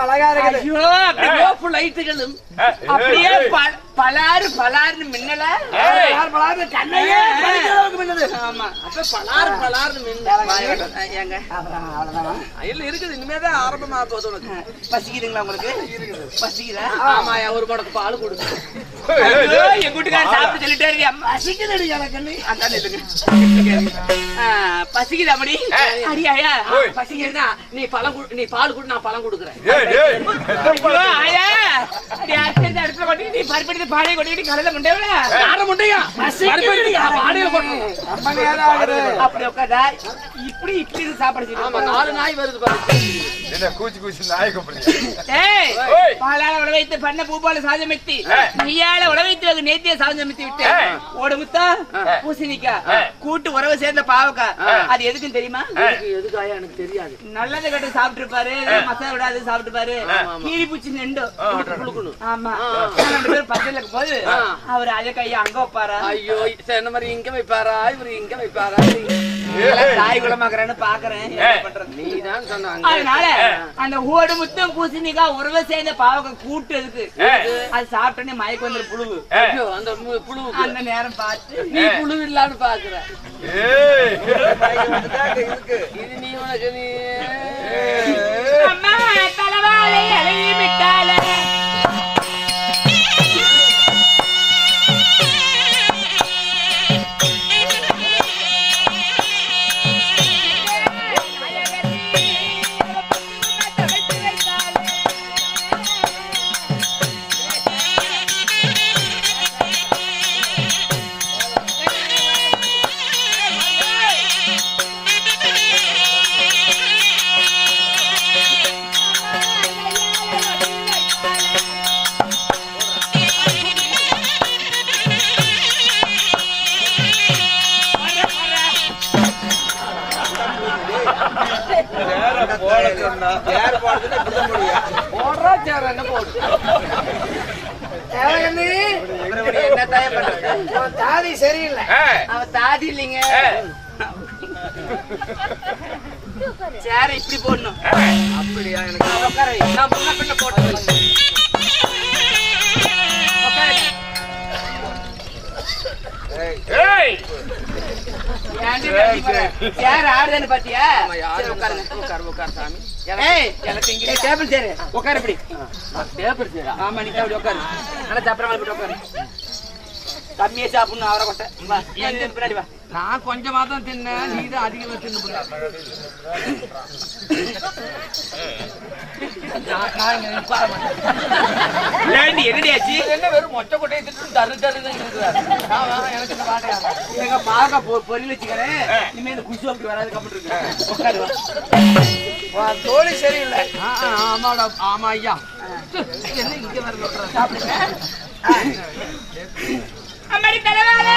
அழகா இருக்குது. ஐயோ அப்படியே ரோப்பு லைட்டுகளும் அப்படியே பலாறு பலாறுன்னு மின்னல பலாறு கண்ணையே மின்னது. ஆமா அப்ப பலாறு பலாறுன்னு மின்னல. ஏங்க இல்ல இருக்குது இனிமேதான் ஆரம்பமா போகுது. உனக்கு பசிக்குதுங்களா? உங்களுக்கு பசிக்குதா? ஆமா ஒரு மடக்கு பால் கொடுங்க. என் வீட்டுக்காரன் சாப்பிட்டு சொல்லிட்டாரு பசிக்குது பசிக்குது அப்படி அடியாயா பசிக்குதுன்னா நீ பால் கொடு நான் பழம் கொடுக்குறேன். ஆயா அடுத்த கொட்டி நீ பருப்பெடுத்து பாலையை கொட்டிட்டு கடையில முண்டையா அப்படி உட்காதா இப்படி இப்படி சாப்பாடு. ஆமா 4 நாய் வருது பாரு. கூச்சி கூச்சி நாய் பாலால உடவைத்து பண்ண பூபால சாதமித்தி நெய்யால உடவைத்து நேத்திய சாதமித்தி விட்டு ஓடுமுத்தா பூசணிக்கா கூட்டு உறவு சேர்ந்த பாவக்கா அது எதுக்குன்னு தெரியுமா? எதுக்காயா எனக்கு தெரியாது. நல்லதை கட்டு சாப்பிட்டு இருப்பாரு மசாலா விடாது சாப்பிட்டு பாரு கீரி பூச்சி நெண்டு குளுக்கணும். ஆமா 2 பேரும் பச்சைல போது அவர் அதே கையை அங்க வைப்பாரா? ஐயோ என்ன மாதிரி இங்க வைப்பாரா இவரு இங்க வைப்பாரா? தாய் குலமாக்குறேன்னு பாக்குறேன். நீதான் சொன்ன. அதனால அந்த ஓடு முத்தம் பூசணிக்கா உறவை சேர்ந்த பாவக்கா கூட்டு இருக்கு அது சாப்பிட்டோன்னே மயக்க வந்துரு புழுவு. அந்த புழு அந்த நேரம் பார்த்து நீ புழு இல்லான்னு பாக்குற. இது நீ உனக்கு நீ அம்மா தலைவாழை அழகி விட்டால தாதி சரியில்லை. அவன் தாதி இல்லைங்க. சேர இப்படி போடணும். அப்படியா? எனக்கு உட்கார நான் முன்ன பின்ன போட்டேன். சேர் ஆடுதானு பாத்தியா? உட்காரு சாமி. டேபிள் சேரு உட்காரு. இப்படி டேபிள் சேரா? ஆமா நீ அப்படி உட்காரு. நல்லா சாப்பிட்ற மாதிரி உட்காரு. கம்மியா சாப்பிடணும் அவரை கொட்டை. பின்னாடி வா. நான் கொஞ்சமா தான் தின்னேன். நீ தான் அதிகமா தின்னு. என்னடியாச்சு? என்ன வெறும் மொச்சை கொட்டையை திட்டு தரு தருன்னு எனக்கு இந்த பாட்டையா எங்க பாக்க பொரியல் வச்சுக்கிறேன். இனிமே இந்த குஷி அப்படி வராது கம்மிட்டு இருக்கு. உட்காரு. தோழி சரியில்லை. ஆமாடா ஆமா ஐயா. என்ன இங்க வர சாப்பிடுங்க. அம்மாடி தலைவாழை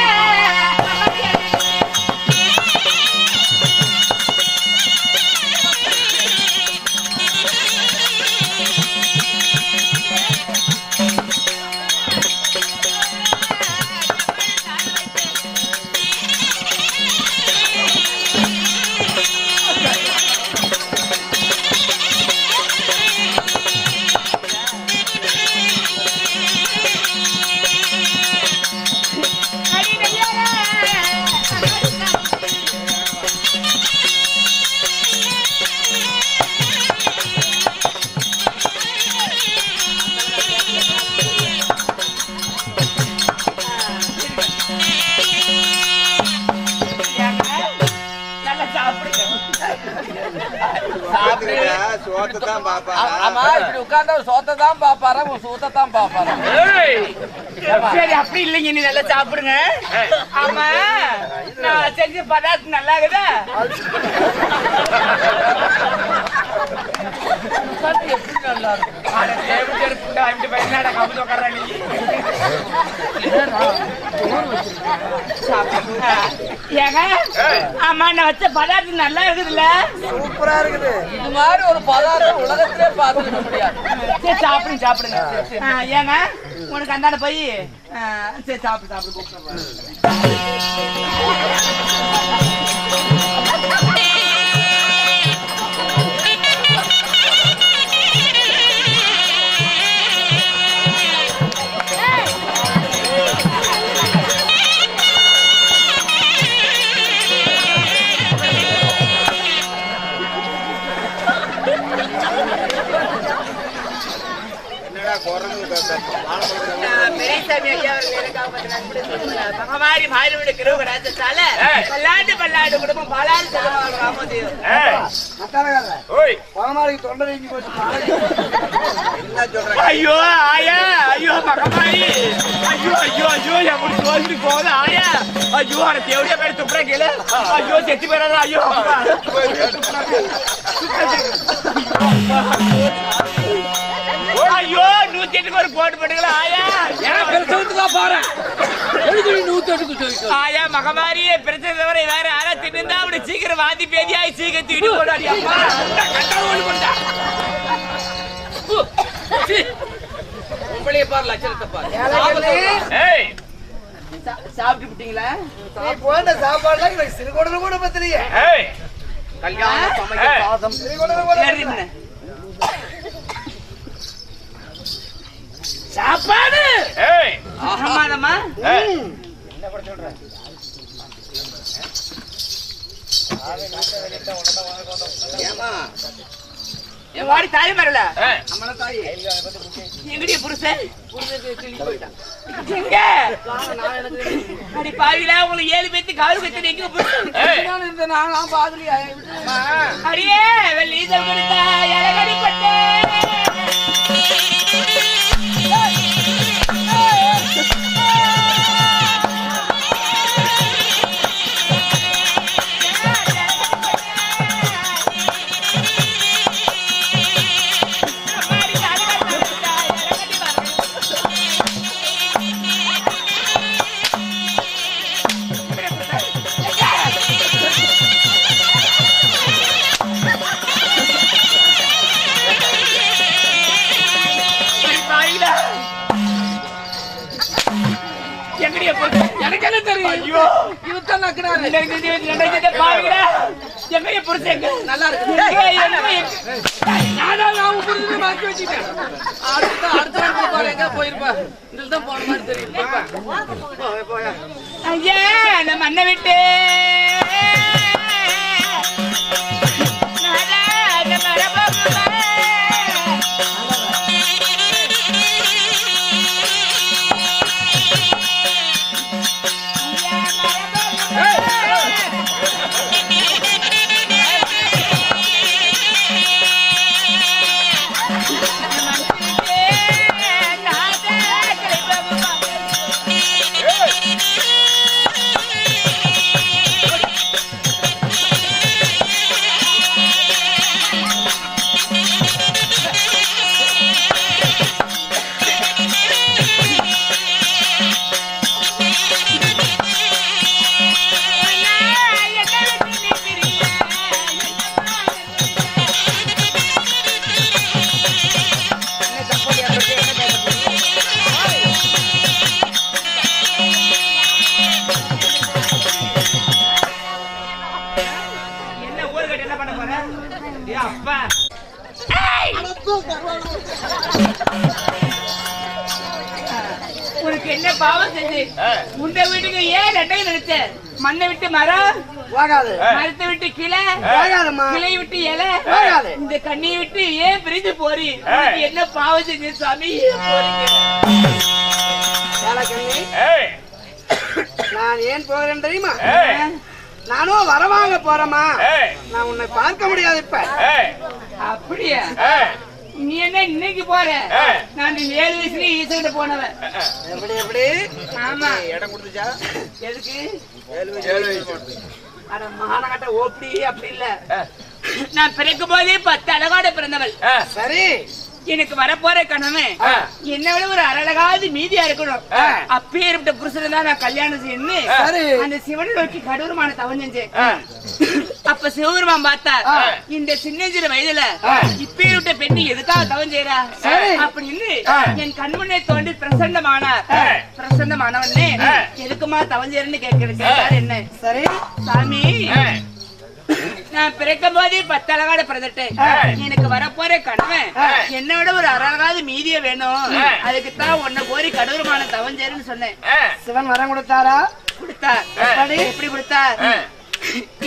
சோத்தான் பாப்பாரா சூத்தான் பாப்பாரா? சரி அப்படி இல்லைங்க. நீ நல்லா சாப்பிடுங்க. ஆமா நான் செஞ்ச பதார்த்தம் நல்லா இருக்குதா? எப்படி நல்லா ஆமா நான் வச்ச பதார்த்தம் நல்லா இருக்குதுல்ல? சூப்பரா இருக்குது. இது மாதிரி ஒரு பதார்த்தம் உலகத்திலே பார்த்துக்க முடியாது. சரி சாப்பிடுங்க சாப்பிடுங்க. ஏங்க உனக்கு அந்தாண்ட போய் சரி சாப்பிடு சாப்பிடு கூப்பிட்டு பெரியசாமி ஐயா அவர்கள் எனக்காக பகவாரி மாறிவிட கிருப ராஜத்தால பல்லாண்டு பல்லாண்டு குடும்பம் பாலாறு செல்வமாக ராமதேவ் ஐயோ ஆயா ஐயோ பகவாரி ஐயோ ஐயோ ஐயோ எப்படி தோல்வி போகுது ஆயா ஐயோ அந்த தேவடியா பேர் துப்புற கேளு ஐயோ செத்து போயிடாத ஐயோ ஐயோ 108க்கு ஒரு போட்டு போட்டுங்களா ஆயா போறேன் ஆயா மகமாரி பிரச்சனை தவிர வேற யாரா தின்னா அப்படி சீக்கிரம் வாந்தி பேதியாய் சீக்கிரம் தூக்கி போடாடி அம்மா உங்களையே பாரு லட்சணத்தை பாரு சாப்பிட்டு விட்டீங்களா போன சாப்பாடுலாம் எனக்கு சிறுகோடல கூட பத்திரியே கல்யாணம் சமைக்க சாதம் சாப்பாடு ஆமாமா என் வாடி தாய் வரல அம்மன தாய் எங்கடி புருஷன் எங்க அடி பாவில உங்களுக்கு 7 பேத்து கால் கட்டி எங்க புருஷன் இந்த நான்லாம் பாதுலியா அடியே வெள்ளீசல் கொடுத்தா எலகடி பட்டே எனக்கு என்ன தெரியும் ஐயோ இவத்தான் நக்குறாரு எங்க புரிச்சேங்க நல்லா இருக்கு நான் புரிஞ்சு மாத்தி வச்சுட்டேன் அடுத்த போற எங்க போயிருப்பா இதுல தான் போன மாதிரி தெரியும் போயா ஐயா நம்ம அண்ணன் விட்டு உனக்கு என்ன பாவம் செஞ்சு உன்னை வீட்டுக்கு ஏன் ரெண்டையும் நினைச்ச மண்ணை விட்டு மரம் மரத்தை விட்டு கிளை கிளை விட்டு இலை இந்த கண்ணியை விட்டு ஏன் பிரிஞ்சு போறீ என்ன பாவம் செஞ்சு சாமி நான் ஏன் போகிறேன் தெரியுமா நானும் வரவாங்க போறேமா நான் உன்னை பார்க்க முடியாது இப்ப அப்படியா நீ என்ன இன்னைக்கு போற நான் 7 வயசுல ஈசகிட்ட போனவன் எப்படி எப்படி ஆமா இடம் கொடுத்துச்சா எதுக்கு 7 வயசு அட மகானகட்ட ஓப்படி அப்படி இல்ல நான் பிறக்கும் போதே 10 அழகாட பிறந்தவள் சரி எனக்கு வரப்போற கணவன் என்ன விட ஒரு அழகாவது மீதியா இருக்கணும் அப்பேற்பட்ட புருஷன் தான் நான் கல்யாணம் செய்யணும் அந்த சிவனை நோக்கி கடூரமான தவம் செஞ்சேன் அப்ப சிவபெருமான் பார்த்தா இந்த சின்னஞ்சிறு வயதுல இப்பேற்பட்ட பெண்ணு எதுக்காக தவம் செய்யறா அப்படின்னு என் கண்முன்னே தோண்டி பிரசன்னமானவனே எதுக்குமா தவம் செய்யறன்னு கேட்கிறாரு என்ன சரி சாமி நான் பிறக்கும் போதே 10 அழகாட பிறந்துட்டேன் எனக்கு வரப்போற கணவன் என்னோட ஒரு அழகாவது மீதிய வேணும் அதுக்குத்தான் உன்னை கோரி கடூரமான தவஞ்சேருன்னு சொன்னேன் சிவன் வரம் கொடுத்தாரா கொடுத்தார் எப்படி கொடுத்தார்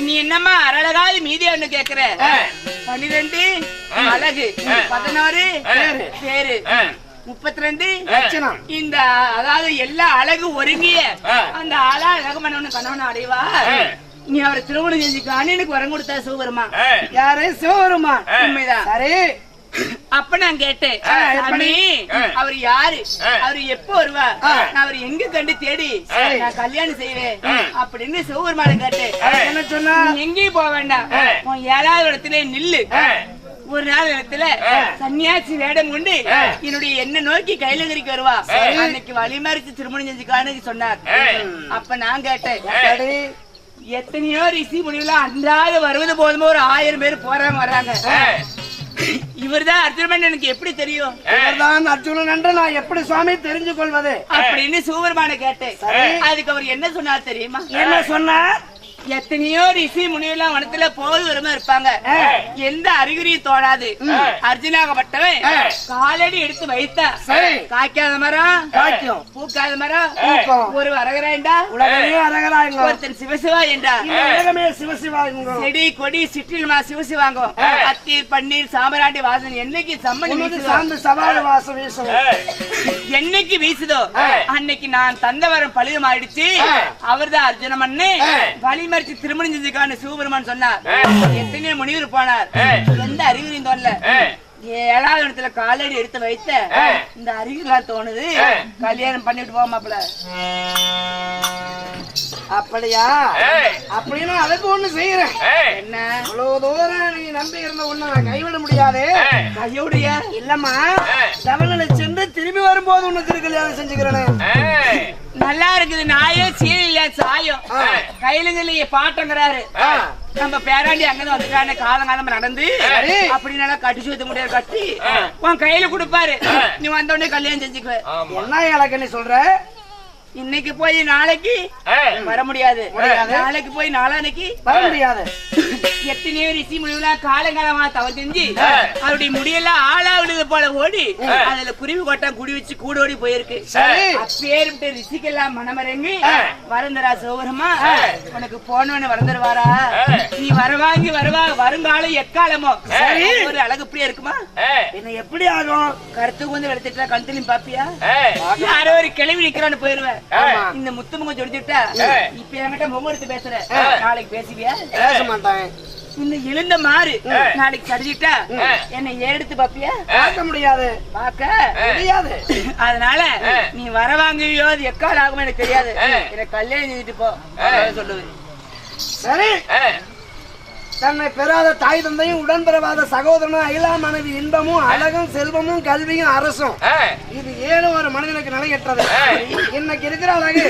நீ என்னம்மா அழகாவது மீதியான்னு கேக்குற 12 அழகு 11 பேரு 32 லட்சணம். இந்த அதாவது எல்லா அழகு ஒருங்கிய அந்த அழகு மன்னவனு கணவன் அடைவா நீ அவரை திருமணம் செஞ்சுக்க அண்ணனுக்கு வரம் கொடுத்தா சிவபெருமா யாரு? சிவபெருமான். உண்மைதான். சரி, அப்ப நான் கேட்டேன், சாமி அவர் யாரு, அவரு எப்ப வருவா, நான் அவர் எங்க கண்டு தேடி நான் கல்யாணம் செய்வேன் அப்படின்னு சிவபெருமான கேட்டேன். என்ன சொன்னா? நீ எங்கேயும் போக வேண்டாம், உன் 7வது இடத்துல நில்லு. ஒரு நாள் இடத்துல சன்னியாசி வேடம் கொண்டு என்னுடைய என்ன நோக்கி கைலகிரிக்கு வருவா, அன்னைக்கு வழிமறிச்சு திருமணம் செஞ்சுக்கான்னு சொன்னார். அப்ப நான் கேட்டேன், எத்தனையோ ரிஷி முனிவுல அன்றாட வருவது போதுமோ ஒரு 1000 பேர் போறாங்க வர்றாங்க, இவர்தான் அர்ஜுனன் எனக்கு எப்படி தெரியும்? இவர்தான் அர்ஜுனன் என்று நான் எப்படி சுவாமி தெரிஞ்சு கொள்வது அப்படின்னு சிவபெருமான கேட்டேன். அதுக்கு அவர் என்ன சொன்னார் தெரியுமா? என்ன சொன்னார்? எத்தனையோ ரிஷி முனிவெல்லாம் வனத்துல போது வருமா இருப்பாங்க, எந்த அறிகுறியும் தோணாது. அர்ஜுனாகப்பட்டவன் காலடி எடுத்து வைத்தா காய்க்காத மரம் காய்க்கும், பூக்காத மரம் பூக்கும். ஒரு அரகராண்டா உலகமே அரகராங்க, ஒருத்தன் சிவசிவா என்றார். உலகமே சிவசிவாங்க. செடி கொடி சிற்றிலுமா சிவசிவாங்கும், அத்தீர் பன்னீர் சாம்பராண்டி வாசனை என்னைக்கு சம்மணி வீசுதோ, சார்ந்து சவால் வாசம் வீசும். என்னைக்கு வீசுதோ அன்னைக்கு நான் தந்த வரம் பழிதம் ஆயிடுச்சு. அவர்தான் அர்ஜுன மண்ணு வலிமறிச்சு திருமணம் செஞ்சுக்கான்னு சிவபெருமான் சொன்னார். எத்தனையோ முனிவர் போனார், எந்த அறிகுறியும் தோணல. 7வது இடத்துல காலடி எடுத்து வைத்த இந்த அறிகுறிலாம் தோணுது, கல்யாணம் பண்ணிட்டு போமாப்ல. அப்படியா? அப்படின்னு அதுக்கு ஒண்ணு செய்யறேன். என்ன? இவ்வளவு தூரம் நீ நம்பி இருந்த ஒண்ணு நான் கைவிட முடியாது. கையோடைய இல்லம்மா, செவனில சென்று திரும்பி வரும்போது உன்னை திருக்கல்யாணம் செஞ்சுக்கிறேன். நல்லா இருக்குது. நாயே சீனில சாயம் கையில பாட்டங்கிறாரு. நம்ம பேராண்டி அங்கதான் வந்துட்டானே காலங்காலமா நடந்து அப்படின்னால கட்டி சுத்த முடியாது, கட்டி உன் கையில கொடுப்பாரு. நீ வந்த உடனே கல்யாணம் செஞ்சுக்குவ. என்ன இலக்கு சொல்ற? இன்னைக்கு போய் நாளைக்கு வர முடியாது, நாளைக்கு போய் நாளானைக்கு வர முடியாது. எத்தனையோ ரிஷி முடிவுலாம் காலங்காலமா தவ செஞ்சு அவருடைய முடியெல்லாம் ஆளா விழுது போல ஓடி அதுல குருவி கொட்டம் குடி வச்சு கூடோடி போயிருக்கு. அப்பேருட்டு ரிஷிக்கெல்லாம் மனமரங்கி வரந்தரா சிவபெருமா உனக்கு போனவனு வரந்துருவாரா, நீ வரவாங்கி வருங்காலம் எக்காலமோ ஒரு அழகு இப்படியே இருக்குமா? என்ன எப்படி ஆகும்? கருத்து வந்து வெளுத்துட்டா கழுத்துலையும் பாப்பியா? யாரோ ஒரு கிளவி நிக்கிறான்னு போயிருவேன். இந்த முத்துமுக ஜொடிச்சுட்டா இப்ப என்கிட்ட முகம் எடுத்து பேசுற, நாளைக்கு பேசுவியா? பேச மாட்டேன். இந்த எழுந்த மாறு நாளைக்கு சரிஞ்சிட்டா என்ன எடுத்து பாப்பியா? பார்க்க முடியாது, பாக்க முடியாது. அதனால நீ வரவாங்கியோ அது எக்கால் ஆகும் எனக்கு தெரியாது, எனக்கு கல்யாணம் செஞ்சுட்டு போ சொல்லுவேன். சரி, தன்னை பெறாத தாய் தந்தையும் உடன் பெறாத சகோதரனும் அகிலா மனைவி இன்பமும் அழகும் செல்வமும் கல்வியும் அரசும் இது ஏதோ ஒரு மனிதனுக்கு நிலையற்றது. இன்னைக்கு இருக்கிற அழகு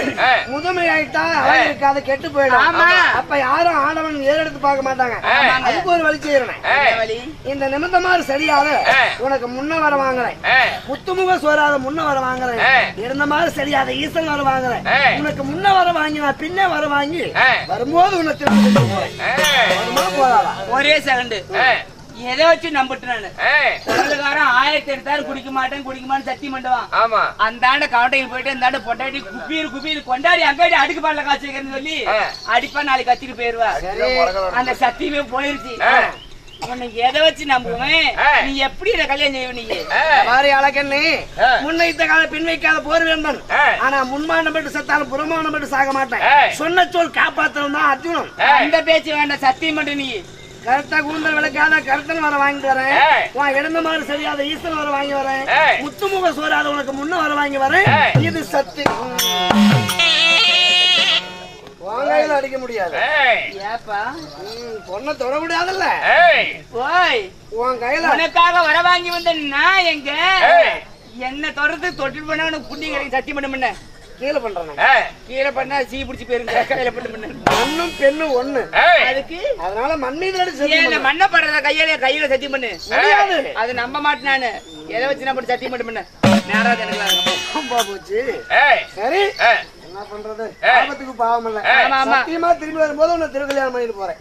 முதுமை ஆயிட்டா அழகு இருக்காது, கெட்டு போயிடும். அப்ப யாரும் ஆடவன் ஏறெடுத்து பார்க்க மாட்டாங்க. அதுக்கு ஒரு வழி செய்யறேன். இந்த நிமித்தமாறு சரியாத உனக்கு முன்ன வர வாங்குறேன், முத்துமுக சோறாத முன்ன வர வாங்குறேன், இருந்த மாதிரி சரியாத ஈசன் வர வாங்குறேன். உனக்கு முன்ன வர வாங்கி நான் பின்ன வர வாங்கி வரும்போது உன்னை திரும்ப போறேன். ஒரே செகண்ட் எதை வச்சு நம்பிட்டு நானு உலகாரம் 1000 எடுத்தாலும் குடிக்க மாட்டேன்னு சத்தியம் பண்ணுவான். அந்த கவுண்டைக்கு போயிட்டு அந்த பொட்டாட்டி குப்பீர் கொண்டாடி அங்காடி அடுக்கு பாடல காய்ச்சி வைக்கிறேன்னு சொல்லி அடிப்பா நாளைக்கு கத்திட்டு போயிருவா. அந்த சத்தியமே போயிருச்சு. உன்னை எதை வச்சு நம்புவேன்? நீ எப்படி கல்யாணம் செய்வ? நீ மாறி அழகண்ணே முன்னைத்த கால பின் வைக்காத போர் வேந்தன். ஆனா முன்மானம் பெற்று செத்தாலும் புறமானம் பெற்று சாக மாட்டேன். சொன்ன சொல் காப்பாற்றணும் தான் அர்ஜுனன். அந்த பேச்சு வேண்டாம், சத்தியம் பண்ணு. நீ கருத்தா கூந்தல் விளக்காத கருத்தன் வர வாங்கி வரேன், உன் இடந்த மாதிரி சரியாத ஈஸ்வரன் வர வாங்கி வரேன், முத்துமுக சோறாத உனக்கு முன்ன வர வாங்கி வரேன். இது சத்து வாங்கையில அடிக்க முடியாது. ஏப்பா பொண்ணை தொட முடியாதுல்ல. ஓய் உன் கையில உனக்காக வர வாங்கி வந்த நான் எங்க என்ன தொடர்ந்து தொட்டில் பண்ண உனக்கு புண்ணிய கிடைக்கும். சத்தியம் பண்ண கீழே பண்றேன், கீழே பண்ணா சீ பிடிச்சி போயிருங்க. கையில பட்டு பண்ண மண்ணும் பெண்ணும் ஒண்ணு, அதுக்கு அதனால மண் மீது மண்ணை படுறத கையில சத்தியம் பண்ணு. முடியாது, அது நம்ப மாட்டேன் நானு. எதை வச்சு நான் சத்தியம் பண்ண பண்ண நேராது எனக்கு போச்சு. சரி என்ன பண்றது, ஆபத்துக்கு பாவம் இல்ல. சத்தியமா திரும்பி வரும்போது உன்னை திருக்கல்யாணம் பண்ணிட்டு போறேன்.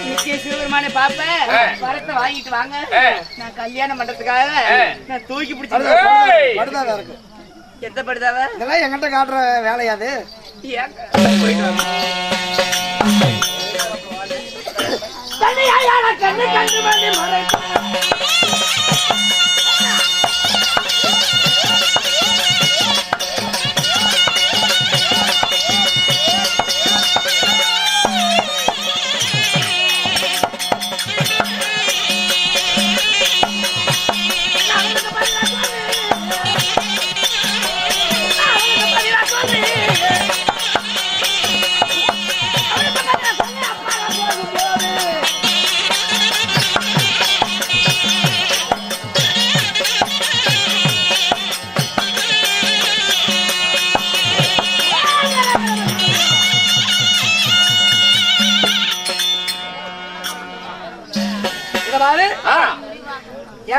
நிச்சய சிவபெருமானை பாப்ப வரத்தை வாங்கிட்டு வாங்க, நான் கல்யாணம் பண்றதுக்காக நான் தூக்கி பிடிச்சி படுதாவா இருக்கு. எந்த படுதாவ? இதெல்லாம் என்கிட்ட காட்டுற வேலையாது. கண்ணு கண்ணு மறை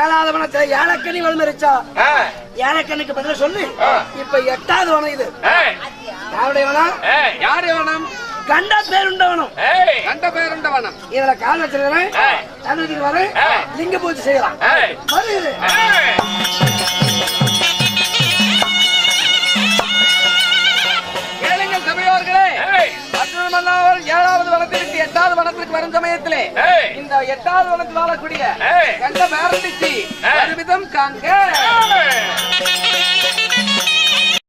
7வது வனத்துல ஏலக்கனி வளர்ந்துருச்சா ஏலக்கண்ணுக்கு பதில சொல்லு. இப்ப 8வது வனம் இது. யாருடைய வனம்? யாரு வனம்? கண்ட பேருண்டவனம். கண்ட பேருண்டவனம். இதுல கால் வச்சிருக்கிறேன், தண்ணீர் வர லிங்க பூஜை செய்யலாம். வருது கேளுங்கள் சபையோர்களே, மற்றவர்கள் 7வது வனத்திற்கு 8வது வனத்திற்கு வரும் சமயத்திலே இந்த 8வது வனத்தில் வாழக்கூடிய கண்ட பேரண்டிச்சி விதம் காண்க.